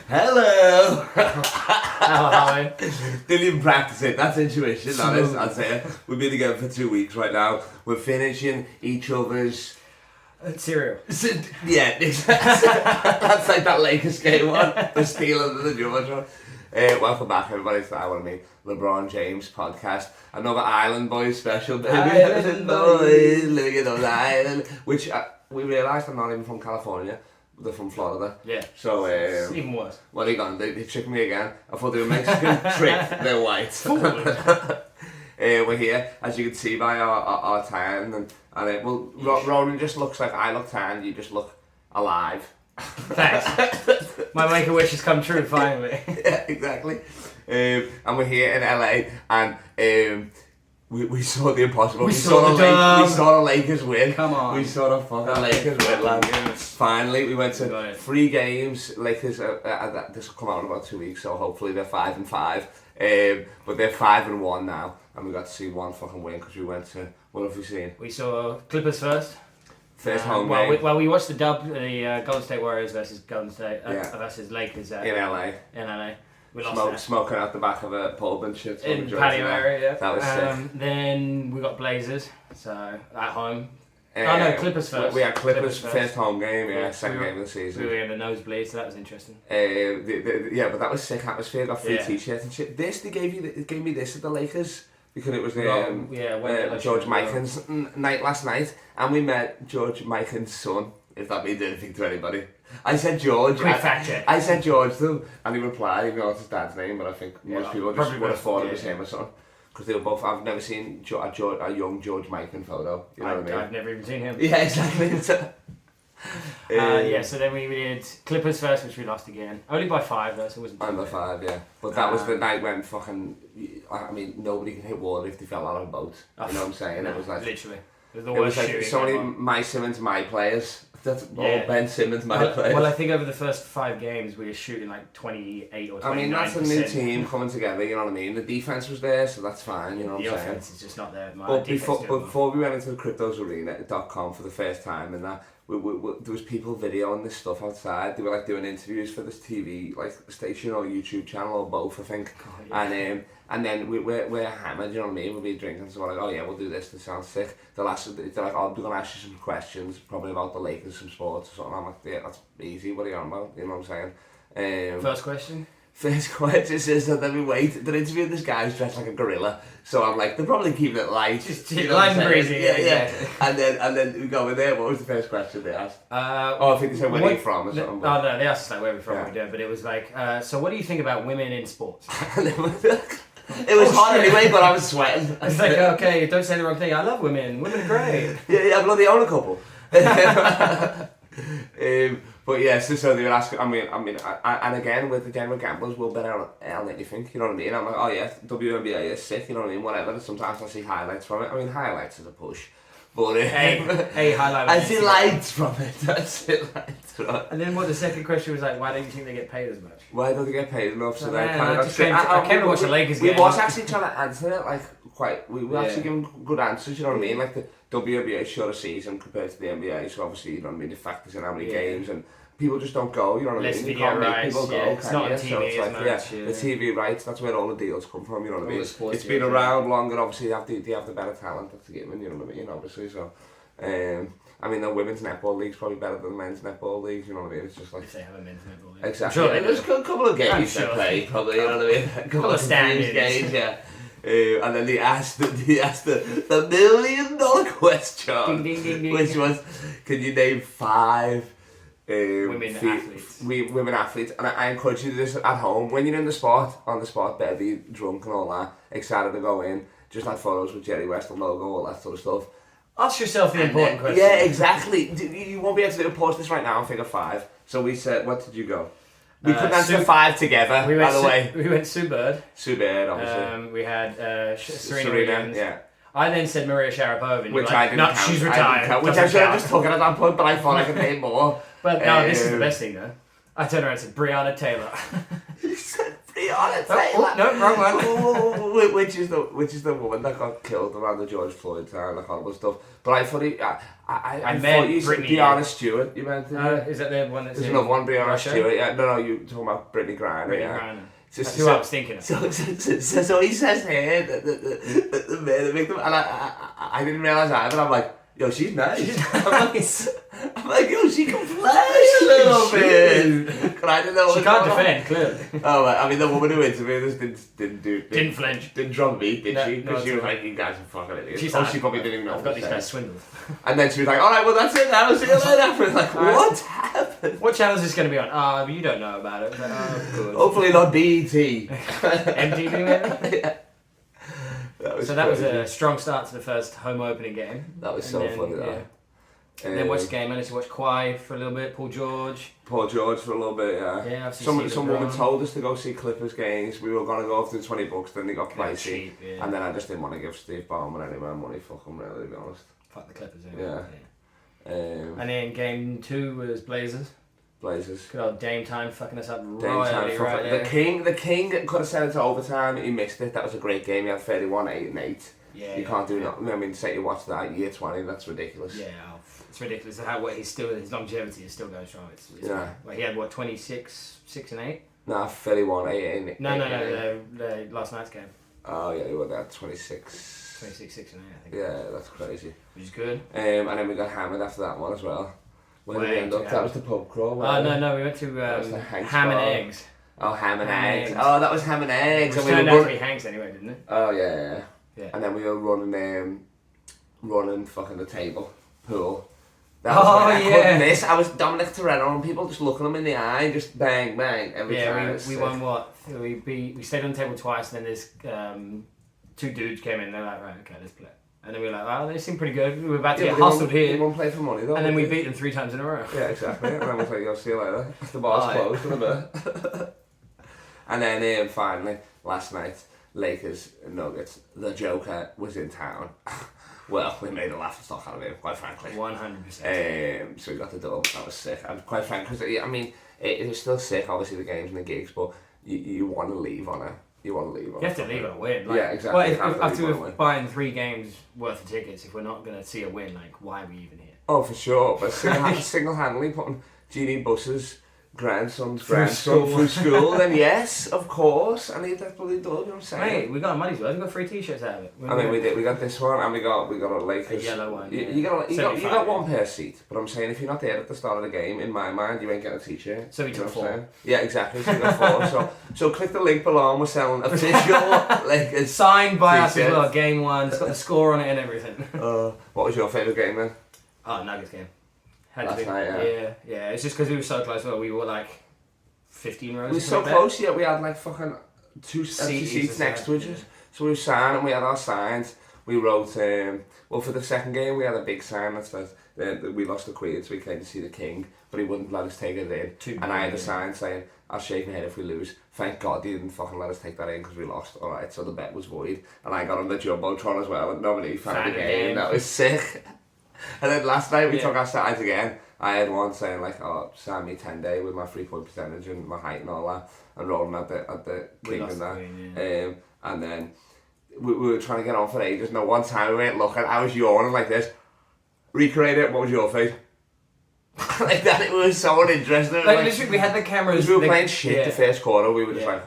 Hello! Hello. Didn't even practice it. That's intuition, that is, I'd say. We've been together for 2 weeks right now. We're finishing each other's... Cereal. Yeah, exactly. That's like that Lakers game one. The steal under the Georgia. Welcome back, everybody, to I Want to Meet LeBron James podcast. Another Island Boys special, baby. Island Boys. Living in those island. Which we realised I'm not even from California. They're from Florida. Yeah. So, it's even worse. What are you going? They tricked me again. I thought they were Mexican. Trick. They're white. We're here, as you can see by our tan, and Ronan just looks like I look tan. You just look alive. Thanks. My make-a-wish has come true finally. Yeah, exactly. And we're here in LA, and we saw the impossible. We saw the Lakers win. Come on. We saw the fucking Lakers win, lad. Finally, we went to 3 games. Lakers, this will come out in about 2 weeks, so hopefully they're 5-5. But they're 5-1 now, and we got to see one fucking win because we went to. What have we seen? We saw Clippers first. First home game. We watched the Golden State Warriors versus versus Lakers in LA. In LA. We lost smoking out the back of a pub and shit. In patio area, yeah. That was sick. Then we got Blazers, so at home. Clippers first. We had Clippers first home game, second game of the season. We were in the nosebleed, so that was interesting. Yeah, but that was sick atmosphere. Got free t-shirts and shit. They gave me this at the Lakers because it was George Mikan's night last night, and we met George Mikan's son. If that means anything to anybody. I said George. Quick fact check. I said George to him, and he replied, even though it's his dad's name, but I think most people just would have thought it was him or something. Because they were both. I've never seen a young George Mikan photo. You know what I mean? I've never even seen him. Yeah, exactly. So then we did Clippers first, which we lost again. Only by 5 though, so it wasn't. Under 5, yeah. But that was the night when fucking. I mean, nobody can hit water if they fell out of a boat. You know what I'm saying? No, it was like literally. It was the worst shooting. So many my Simmons, my players. That's all Ben Simmons, my players. Well, I think over the first 5 games we were shooting like 28 or 29%. I mean, that's a new team coming together, you know what I mean? The defense was there, so that's fine, you know what I'm saying? The offense is just not there. But before we went into the cryptosarena.com for the first time, and that there was people videoing this stuff outside. They were like doing interviews for this TV like station or YouTube channel or both, I think. Oh, yeah. And then we're hammered, you know what I mean? We'll be drinking, so we're like, oh yeah, we'll do this sounds sick. They're like, oh, we're going to ask you some questions, probably about the Lakers, some sports or something. I'm like, yeah, that's easy, what are you on about? You know what I'm saying? First question is that then we wait. They're interviewing this guy who's dressed like a gorilla. So I'm like, they're probably keeping it light. Just light and breezy. Yeah. And then we go in there. What was the first question they asked? I think they said, where are you from or something. Oh no, they asked us like where we're from, we do, but it was like, so what do you think about women in sports? It was hot anyway, but I was sweating. It's like, okay, don't say the wrong thing. I love women. Women are great. Yeah, I bloody own a couple. But yeah, so they were asking. I mean, and again with the general gamblers, we'll bet on anything. You know what I mean? I'm like, oh yeah, WNBA is sick. You know what I mean? Whatever. Sometimes I see highlights from it. I mean, highlights is a push. But hey, highlights. I see lights from it. I see lights from it. And then the second question was like, why don't you think they get paid as much? Why don't they get paid enough? So they kind of. I came to watch the Lakers game. We was actually trying to answer it like quite. We were actually giving good answers. You know what I mean? Like the WNBA shorter season compared to the NBA, so obviously you know what I mean. It factors in how many games and. People just don't go, you know what I mean? You can't make people go, it's not on TV so it's like, the TV rights, that's where all the deals come from, you know what I mean? It's been around longer, obviously they have the better talent to get them, you know what I mean, obviously, so... I mean, the women's netball league's probably better than the men's netball leagues, you know what I mean? It's just like... If they have a men's netball league. Exactly. Sure, there's a couple of games they play, probably, you know what I mean? A couple of standards games, yeah. And then they asked the $1 million question, ding, ding, ding, which was, can you name 5... women athletes, and I encourage you to do this at home when you're on the spot, better drunk and all that, excited to go in, just like photos with Jerry West logo, all that sort of stuff. Ask yourself the important question. Yeah, exactly. You won't be able to do a post this right now and figure 5. So we said, what did you go? We couldn't answer 5 together, by the way. We went Sue Bird. Sue Bird, obviously. We had Serena Williams. Yeah. I then said Maria Sharapova. Which I didn't count. She's retired. Which I should have just taken at that point, but I thought I could name more. But no, this is the best thing though. I turned around and said Breonna Taylor. You said Breonna on a tailor. No, wrong one. Which is the woman that got killed around the George Floyd time, the horrible stuff. But I thought I thought you said Brianna Stewart. You meant is that the one that's there's another one, Brianna Russia? Stewart. Yeah, no, you talking about Brittany Griner. Brittany Yeah. Griner. That's who I was thinking of. So he says here that the murder victim, and I didn't realise either. I'm like, yo, she's nice. I'm like, yo, she can play a little bit. I didn't know. She can't defend, clearly. Oh, right. I mean, the woman who interviewed us didn't flinch. Didn't drum beat, did she? No, Because she was like, you guys are fucking idiots. She probably didn't even know. I've got these guys swindled. And then she was like, all right, well, that's it now. See you later. I was like, what happened? What channel is this going to be on? You don't know about it. But, good. Hopefully not BET. MTV, maybe? Yeah. That was a strong start to the first home opening game. That was so funny, that. Yeah. And then watched the game, managed to watch Kawhi for a little bit, Paul George for a little bit, yeah. Yeah, some woman told us to go see Clippers games. We were going to go after the $20, then they got pricey. Cheap, yeah. And then I just didn't want to give Steve Ballmer any more money, fuck him, really, to be honest. Fuck the Clippers, anyway. Yeah. And then game 2 was Blazers. Blazers. Good old Dame Time fucking us up right there. The King could have sent it to overtime. He missed it. That was a great game. He had 31, 8 and 8. Yeah, you can't do nothing. I mean, say you watch that year 20, that's ridiculous. Yeah, it's ridiculous how his longevity is still going strong. It's yeah. Like he had 26, 6 and 8. Nah, 31, 8 and 8. No, the last night's game. Oh yeah, he was that 26. 26, 6 and 8, I think. Yeah, that's crazy. Which is good. And then we got hammered after that one as well. Where did we end up? That was the pub crawl. No, we went to Ham and Eggs. Oh, Ham and Eggs. Oh, that was Ham and Eggs. Which turned out to be Hanks anyway, didn't it? Oh yeah. And then we were running fucking the table pool. That was I couldn't miss. I was Dominic Torreno and people just looking them in the eye and just bang bang every time. Yeah, we won what? We stayed on the table twice, and then this 2 dudes came in. They're like, right, okay, let's play. And then we were like, oh, they seem pretty good. We were about to get hustled here. We won't play for money though. And then we beat them 3 times in a row. Yeah, exactly. And then I was like, I'll see you later. The bar's closed in a bit. And then finally, last night, Lakers and Nuggets, the Joker was in town. Well, we made a laugh and stock out of him, quite frankly. 100%. So we got the dub. That was sick. And quite frankly, because I mean, it was still sick, obviously, the games and the gigs, but you want to leave on it. You want to leave on it. You have to leave on a win. Yeah, exactly. Well, after buying 3 games worth of tickets, if we're not going to see a win, like, why are we even here? Oh, for sure. But single-handedly putting Genie Bus's grandson's grandson through school, then yes, of course. And that's what he does, you know what I'm saying? Mate, we got our money's worth. We got 3 t-shirts out of it. I mean, we did. We got this one, and we got a Lakers. A yellow one. You got one pair seat, but I'm saying if you're not there at the start of the game, in my mind, you ain't getting a t-shirt. So we took 4. Yeah, exactly. So we got 4. So click the link below. We're selling official Lakers signed by us as well. Game 1. It's got the score on it and everything. What was your favourite game then? Oh, Nuggets game. Last night, yeah. It's just because we were so close. Well, we were like 15 rows. We were so close, yet we had like fucking 2 seats next to us. So we were signed and we had our signs. We wrote, well, for the second game we had a big sign that says we lost the Queen, so we came to see the King, but he wouldn't let us take it in. And I had a sign saying, I'll shake my head if we lose. Thank God he didn't fucking let us take that in because we lost. Alright, so the bet was void. And I got on the Jumbotron as well and nobody found the game. That was sick. And then last night we took our signs again. I had one saying like, oh, sign me 10-day with my 3-point percentage and my height and all that, and rolling at the King and that. And then we were trying to get on for ages. No, one time we weren't looking. I was yawning like this. Recreate it. What was your face? Like that. It was so uninteresting. Like literally, we had the cameras. We were playing shit the first quarter. We were just like.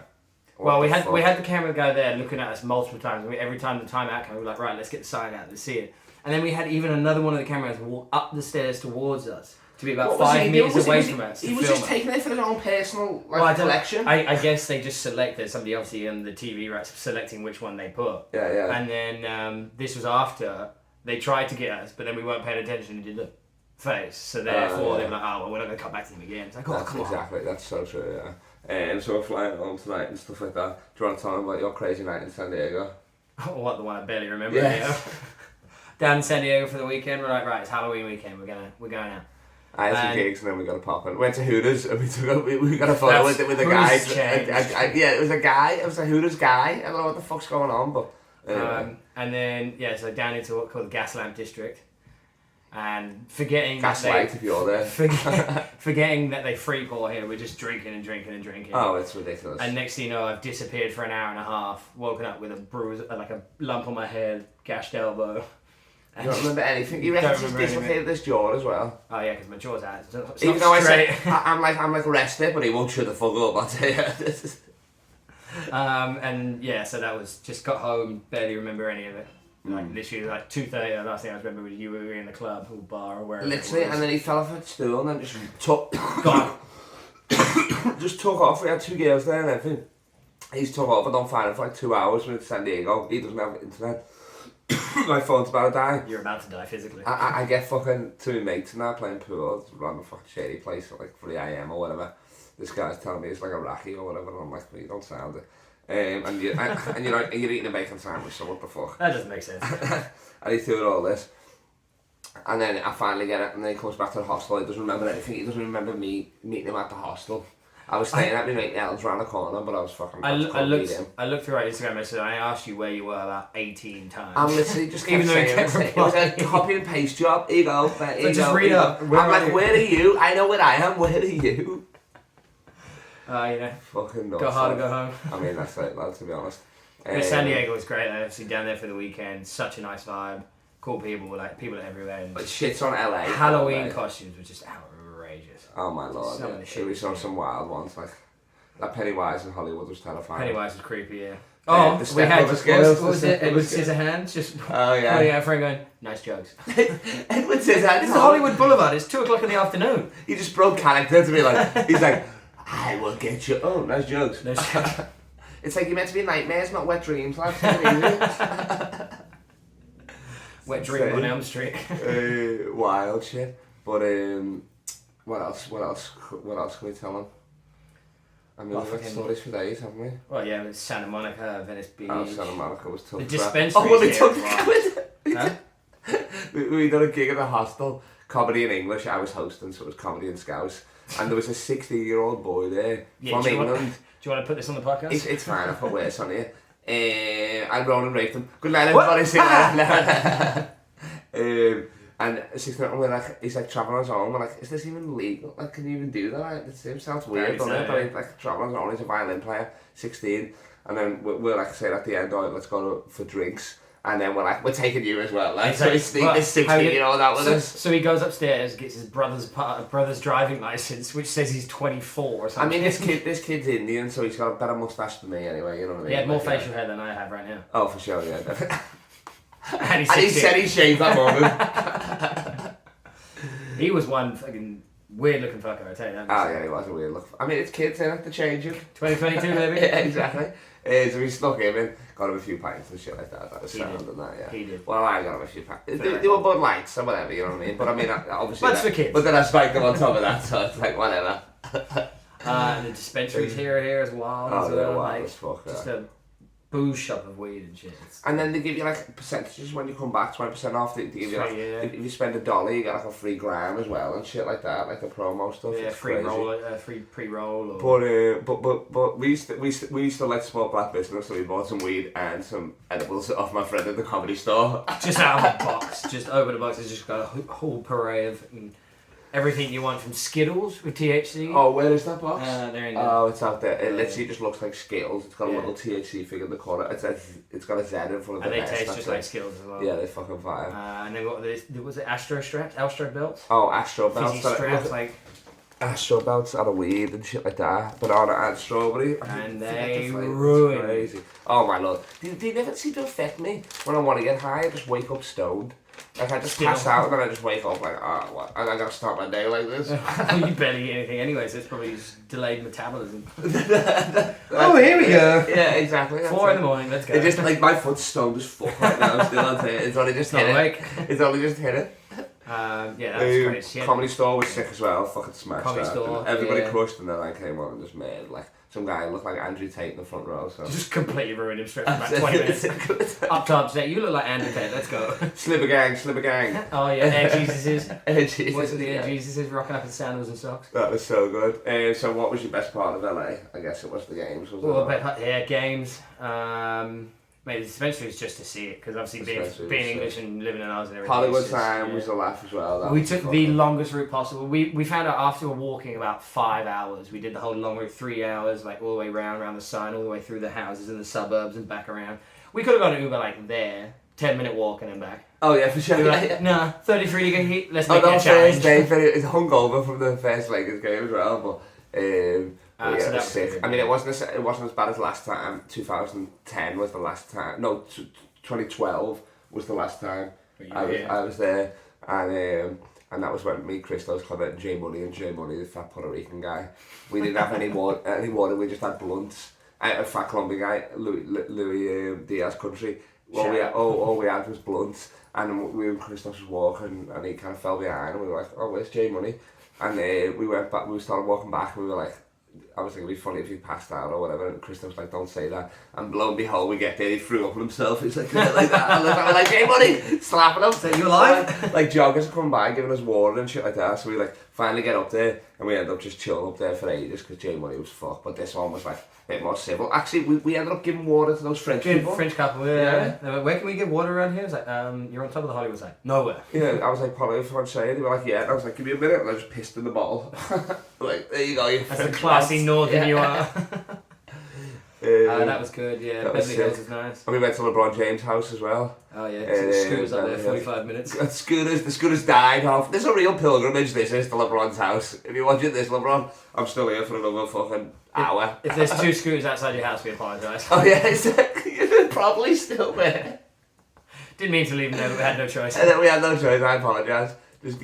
Well, we had the camera guy there looking at us multiple times. Every time the timeout came, we were like, right, let's get the sign out, let's see it. And then we had even another one of the cameras walk up the stairs towards us to be about 5 meters away from us. He was just taking it for his own personal collection. I guess they just selected somebody, obviously, on the TV rights, selecting which one they put. Yeah. And then this was after they tried to get us, but then we weren't paying attention and did the face. So therefore, they were like, oh, well, we're not going to cut back to them again. It's like, oh, come on. Exactly, that's so true, yeah. And so we're flying home tonight and stuff like that. Do you want to tell them about your crazy night in San Diego? What, the one I barely remember? Yes. Down in San Diego for the weekend. We're like, right, it's Halloween weekend. We're going out. I had some gigs and then we got a pop in. Went to Hooters and we got a photo with the guy. Yeah, it was a guy. It was a Hooters guy. I don't know what the fuck's going on, but anyway. And then so down into what's called the Gas Lamp District. And forgetting Gaslight if you're there. Forgetting that they free pour here, we're just drinking and drinking and drinking. Oh, it's ridiculous. And next thing you know, I've disappeared for an hour and a half, woken up with a bruise, like a lump on my head, gashed elbow. You don't remember anything? You reckon she's dislocated this jaw as well? Oh yeah, because my jaw's out. Even though I say, I'm like rested, but he won't shut the fuck up, I'll tell you. And yeah, so that was, just got home, barely remember any of it. Like literally, like 2:30. The last thing I remember was you were in the club or bar or wherever. Literally, and then he fell off a stool and then just took. Gone. Just took off. We had 2 girls there and everything. He's took off. I don't find him for like 2 hours. We're in San Diego. He doesn't have internet. My phone's about to die. You're about to die physically. I get fucking to my mates and that playing pool. It's a random fucking shady place at like 3 AM or whatever. This guy's telling me it's like Iraqi or whatever. And I'm like, you don't sound it. And you're eating a bacon sandwich, so what the fuck? That doesn't make sense. And he's doing all this. And then I finally get it, and then he comes back to the hostel. He doesn't remember anything. He doesn't remember me meeting him at the hostel. I was staying at my mate Ellen's round the corner, but I was fucking... I looked through our Instagram message and I asked you where you were about 18 times. I'm literally just kept saying it was a copy and paste job. Here you go. Just read up. I'm like, where are you? I know where I am. Where are you? Fucking nuts. Go hard or go home. I mean, that's it, lad, to be honest. San Diego was great. Obviously down there for the weekend. Such a nice vibe. Cool people. Like people everywhere. And but shit's on LA. Halloween costumes were just outrageous. Oh my lord. We saw some wild ones. Like that Pennywise in Hollywood was terrifying. Pennywise was creepy. Yeah. Oh, we had what was it? Edward Scissorhands. Just pointing at a friend going, nice jokes. Edward Scissorhands. It's Hollywood Boulevard. It's 2:00 in the afternoon. He just broke character to be like. He's like. I will get you. Oh, nice jokes. It's like you're meant to be nightmares, not wet dreams, lads. Wet dream on Elm Street. Wild shit. But what else? What else can we tell them? I mean, we've got stories for days, haven't we? Well, yeah, it's Santa Monica, Venice Beach. Oh, Santa Monica was tough. The dispensary. Oh, well, we took we did a gig at the hostel, comedy in English. I was hosting, so it was comedy in Scouse. And there was a 16-year-old boy there from England. Do you want to put this on the podcast? It's fine, I'll put worse on here. I'm Ronan raped him. Good night, everybody. See you later. And 16-year-old, we're like, he's like travelling on his own. We're like, is this even legal? Like, can you even do that? Like, it sounds weird, doesn't it? But he's like travelling on his own. He's a violin player, 16. And then we're like saying at the end, oh, let's go for drinks. And then we're like, we're taking you as well. Like, so he's this 16-year-old out with us. So he goes upstairs, gets his brother's driving license, which says he's 24 or something. I mean, this kid's Indian, so he's got a better mustache than me anyway. You know what I mean? He had more facial hair than I have right now. Oh, for sure, yeah. And he said he shaved that moment. He was one fucking weird looking fucker, I tell you that. Oh yeah, he was a weird look. I mean, it's kids, they have to change it. 2022, maybe. Yeah, exactly. So we snuck him in, got him a few pints and shit like that. That was sound and that, yeah. He did. Well, I got him a few pints. They were Bud Lights or whatever, you know what I mean? But I mean, obviously. That's for kids. But then I spiked them on top of that, so it's like whatever. And the dispensaries here as well. Oh, as they're well. wild Like, as fuck. just a booze shop of weed and shit. And then they give you like percentages when you come back, 20% off. They give you like, if you spend $1, you get like a free gram as well and shit like that, like the promo stuff. Yeah, it's free crazy. roll, free pre-roll. But we used to like support black business, so we bought some weed and some edibles off my friend at the Comedy Store. Just out of the box, just open the box. It's just got a whole parade of everything you want from Skittles with THC. Oh, where is that box? They're in oh, it's out there. It literally just looks like Skittles. It's got a little THC figure in the corner. It's got a Z in front of and the they best, taste just like Skittles as well. Yeah, they fucking fire. And then what was it? Astro straps, Astro belts. Oh, Astro belts. Fizzy straps, like Astro belts out of weed and shit like that. Banana and strawberry. And they ruin. Crazy. Oh my lord. They never seem to affect me when I want to get high. I just wake up stoned. Like I just pass out and then I just wake up like, oh, what? I gotta start my day like this. You barely eat anything anyway, so it's probably just delayed metabolism. Oh, here we go. Yeah, exactly. 4 in the morning, let's go. It's just like my foot's stoned as fuck right now. I'm still on it. It's only just hit it. It's only just hit it. Yeah, that's crazy. Comedy Store was sick as well. Fucking smashed. Comedy Store. Everybody crushed, and then I came on and just made like some guy looked like Andrew Tate in the front row. So just completely ruined him straight for about 20 minutes. Up top, say you look like Andrew Tate. Let's go. Slibber gang. Oh yeah, Air Jesuses. Air Jesus. What's the Air Jesuses rocking up in sandals and socks? That was so good. So what was your best part of LA? I guess it was the games, wasn't it? Yeah, games. Maybe the dispensary is just to see it, because obviously being English and living in Oz and everything. Hollywood time was a laugh as well. We took the longest route possible. We found out after walking about 5 hours. We did the whole long route, 3 hours, like all the way around the sign, all the way through the houses in the suburbs and back around. We could have got an Uber like there, 10-minute walk and then back. Oh yeah, for sure. We were like, nah, 33 degree heat. Let's make it a challenge. It's hungover from the first Lakers game as well, but yeah, so it was sick. good. I mean, it wasn't as bad as last time. 2010 was the last time. No, 2012 was the last time I was there, and that was when me, Christos, Clement, and Jay Money, the fat Puerto Rican guy. We didn't have any water. We just had blunts. A fat Colombian guy, Louis Diaz country. All we had was blunts, and we and Christos was walking, and he kind of fell behind, and we were like, "Oh, where's Jay Money?" And we went back. We started walking back, and we were like, I was thinking it'd be funny if he passed out or whatever, and Christos was like, "Don't say that." And lo and behold, we get there, he threw up on himself. He's like that, and we're like, "Jay Money," slapping him. So you alive? Like joggers are coming by, giving us water and shit like that. So we like finally get up there, and we end up just chilling up there for ages because Jay Money was fucked. But this one was like a bit more civil. Actually, we ended up giving water to those French people. French couple, yeah. They were, where can we get water around here? It's like, you're on top of the Hollywood side. Nowhere. Yeah, I was like, "Probably for say." They were like, "Yeah." And I was like, "Give me a minute," and I just pissed in the bottle. Like, there you go. That's the classy northern you are. That was good, yeah. Beverly Hills is nice. And we went to LeBron James' house as well. Oh yeah, the scooters up there, 45 minutes. The scooters died off. This is a real pilgrimage, this is, to LeBron's house. If you're watching this, LeBron, I'm still here for another fucking hour. If there's 2 scooters outside your house, we apologise. Oh yeah, you're probably still there. Didn't mean to leave them there, but we had no choice. And then we had no choice, I apologise. Just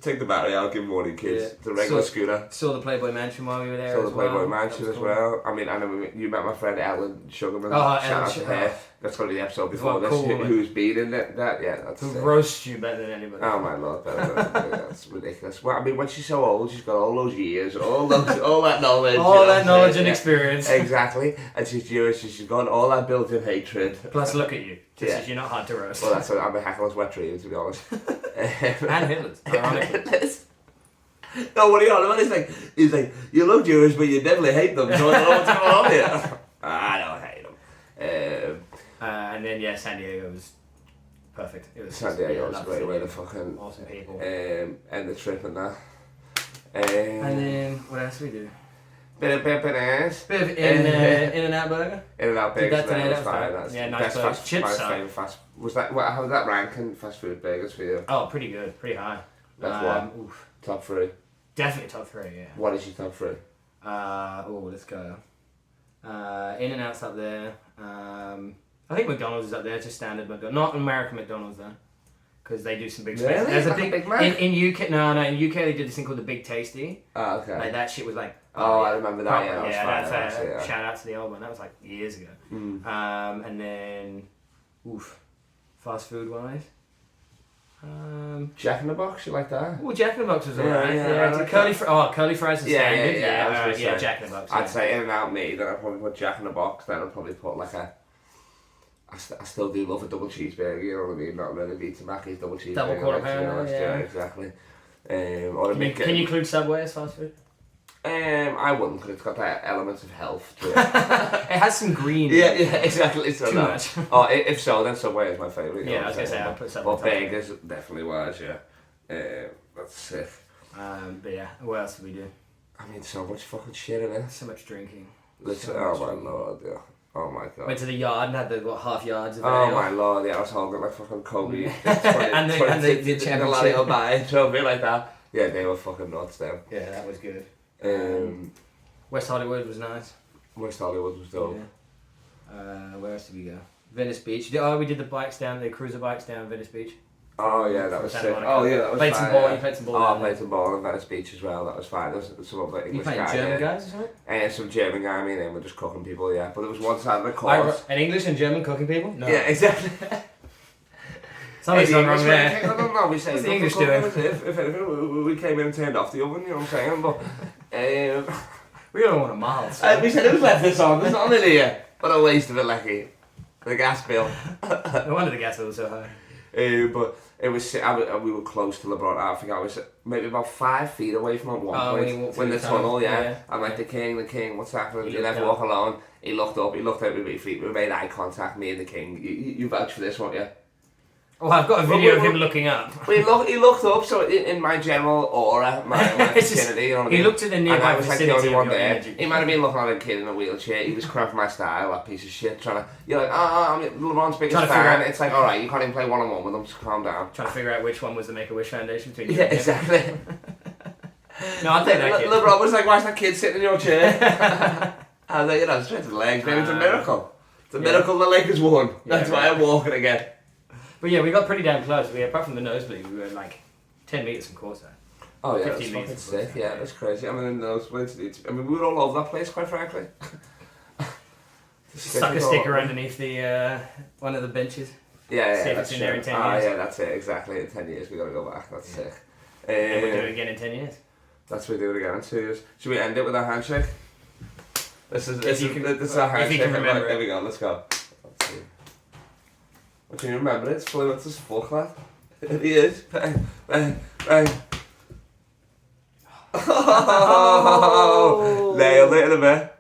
take the battery out, give them warning, kids. It's a regular scooter. Saw the Playboy Mansion while we were there. Saw the Playboy Mansion as well. I mean, you met my friend Ellen Sugarman. Shout out to her. That's going to be the episode before this. Who's been in that? Yeah, that's. Who roasts you better than anybody? Oh my lord, that's ridiculous. Well, I mean, when she's so old, she's got all those years, all that knowledge, and experience. Exactly, and she's Jewish. She's got all that built-in hatred. Plus, look at you. You're not hard to roast. Well, I'm a heckler's wet dream, to be honest. And Hitler's, ironically. No, what are you on about? He's like, you look Jewish, but you definitely hate them. So I don't know what's going on here. I don't hate them. And then San Diego was perfect. It was San Diego was a great way to fucking awesome people. End the trip and that. And then what else did we do? Bit of In and Out Burger. In and Out Burger. That was fine. Nice burgers. Chips. Was that how did that rank in fast food burgers for you? Oh, pretty good, pretty high. That's one. Top 3. Definitely top 3. Yeah. What is your top 3? Let's go. In and Out's up there. I think McDonald's is up there. Just standard McDonald's, not American McDonald's though, because they do some big. Really? There's a big Mac? in UK. No, in UK they did this thing called the Big Tasty. Oh, okay. Like that shit was like. I remember that. That's shout out to the old one. That was like years ago. And then, fast food wise. Jack in the Box, you like that? Well, Jack in the Box was alright. Curly fries is standard. Yeah, Jack in the Box. I'd say In and Out me, then I'd probably put Jack in the Box, then I'd probably put like a. I still do love a double cheeseburger, you know what I mean? Not really beat Mackey's double cheeseburger. Double quarter pounder, yeah, exactly. Can you include Subway as fast food? I wouldn't, because it's got that element of health to it. It has some green. Yeah, exactly. So too much. If so, then Subway is my favourite. Yeah, I was going to say, I'll put Subway. But burgers definitely was, yeah. That's sick. But yeah, what else did we do? I mean, so much fucking shit in it. So much drinking. Oh my lord, yeah. Oh my god. Went to the yard and had the half yards of Oh my lord, yeah, I was holding like fucking Kobe. and the championship trophy like that. Yeah, they were fucking nuts then. Yeah, that was good. West Hollywood was nice. West Hollywood was dope. Yeah. Where else did we go? Venice Beach. We did the cruiser bikes down Venice Beach. Oh yeah, that was sick. Oh yeah, that was played fine. You played some ball. I played some ball in Venice Beach as well. That was fine. There was some other English guys. You played German guys or something? And some German guy. I mean, they were just cooking people. Yeah, but it was one side of the course. An English and German cooking people? No. Yeah, exactly. Something's wrong there. No, we say what's the English doing? If anything, we came in and turned off the oven. You know what I'm saying? But we don't want a mile. We said it was left this on. There's not in here. What a waste of it, Lecky. The gas bill. No wonder the gas bill was so high. But it was, we were close to LeBron. I think I was maybe about 5 feet away from him at one point. When the tunnel, I'm like, the king, what's happening? You never walk alone. He looked up at me feet. We made eye contact, me and the king. You vouch for this, won't you? Oh, I've got a video of him looking up. Well, he looked up, so in my general aura, my vicinity, you know what I mean? He looked at the nearby vicinity the only one of your there. energy. He might have been looking at a kid in a wheelchair. He was cramping my style, that piece of shit. You're like, I'm LeBron's biggest fan. It's like, alright, you can't even play one-on-one with him, just calm down. Trying to figure out which one was the Make-A-Wish Foundation between you and him. Exactly. No, I'll take that kid. LeBron was like, why is that kid sitting in your chair? I was like, straight to the legs, maybe it's a miracle. It's a miracle the Lakers won. That's why I'm walking again. But yeah, we got pretty damn close. Apart from the nosebleed, we were like 10 metres from courtside. Oh yeah, that's fucking sick. Yeah, that's crazy. I mean, we were all over that place, quite frankly. Stuck a sticker underneath the one of the benches. Yeah, see if it's in there in 10 years. Yeah, that's it. Exactly. In 10 years, we gotta go back. That's sick. And we'll do it again in 10 years. That's what we do it again in 2 years. Should we end it with a handshake? This is our handshake. If you can remember There we go. Let's go. Let's see. Can you remember it? It's fluent as fuck, lad. It is. Bang, bang, bang. Oh, nailed it in a bit.